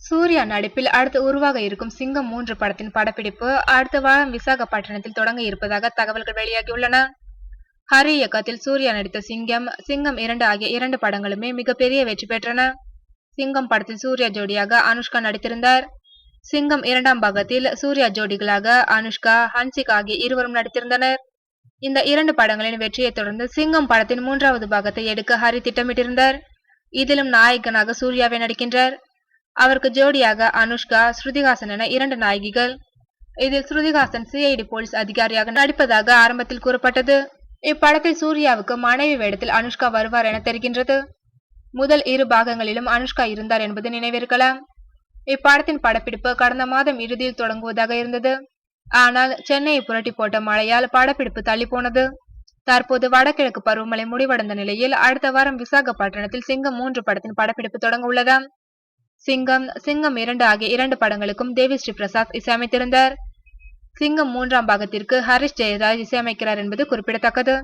சூர்யா நடிப்பில் அடுத்து உருவாக இருக்கும் சிங்கம் 3 படத்தின் படப்பிடிப்பு அடுத்த வாரம் விசாகப்பட்டினத்தில் தொடங்க இருப்பதாக தகவல்கள் வெளியாகியுள்ளன. ஹரி இயக்கத்தில் சூர்யா நடித்த சிங்கம், சிங்கம் 2 ஆகிய 2 படங்களுமே மிகப்பெரிய வெற்றி பெற்றன. சிங்கம் படத்தில் சூர்யா ஜோடியாக அனுஷ்கா நடித்திருந்தார். சிங்கம் 2ஆம் பாகத்தில் சூர்யா ஜோடிகளாக அனுஷ்கா, ஹன்சிகா ஆகிய இருவரும் நடித்திருந்தனர். இந்த 2 படங்களின் வெற்றியை தொடர்ந்து சிங்கம் படத்தின் 3வது பாகத்தை எடுக்க ஹரி திட்டமிட்டிருந்தார். இதிலும் நாயகனாக சூர்யாவே நடிக்கின்றார். அவருக்கு ஜோடியாக அனுஷ்கா, ஸ்ருதிஹாசன் என 2 நாயகிகள். இதில் ஸ்ருதிஹாசன் சிஐடி போலீஸ் அதிகாரியாக நடிப்பதாக ஆரம்பத்தில் கூறப்பட்டது. இப்படத்தில் சூர்யாவுக்கு மனைவி வேடத்தில் அனுஷ்கா வருவார் என தெரிகின்றது. முதல் 2 பாகங்களிலும் அனுஷ்கா இருந்தார் என்பது நினைவிருக்கலாம். இப்படத்தின் படப்பிடிப்பு கடந்த மாதம் இறுதியில் தொடங்குவதாக இருந்தது. ஆனால் சென்னையை புரட்டி போட்ட மழையால் படப்பிடிப்பு தள்ளி போனது. தற்போது வடகிழக்கு பருவமழை முடிவடைந்த நிலையில் அடுத்த வாரம் விசாகப்பட்டினத்தில் சிங்கம் 3 படத்தின் படப்பிடிப்பு தொடங்க உள்ளதாம். சிங்கம், சிங்கம் 2 ஆகிய 2 படங்களுக்கும் தேவி ஸ்ரீ பிரசாத் இசையமைத்திருந்தார். சிங்கம் 3ஆம் பாகத்திற்கு ஹரிஷ் ஜெயராஜ் இசையமைக்கிறார் என்பது குறிப்பிடத்தக்கது.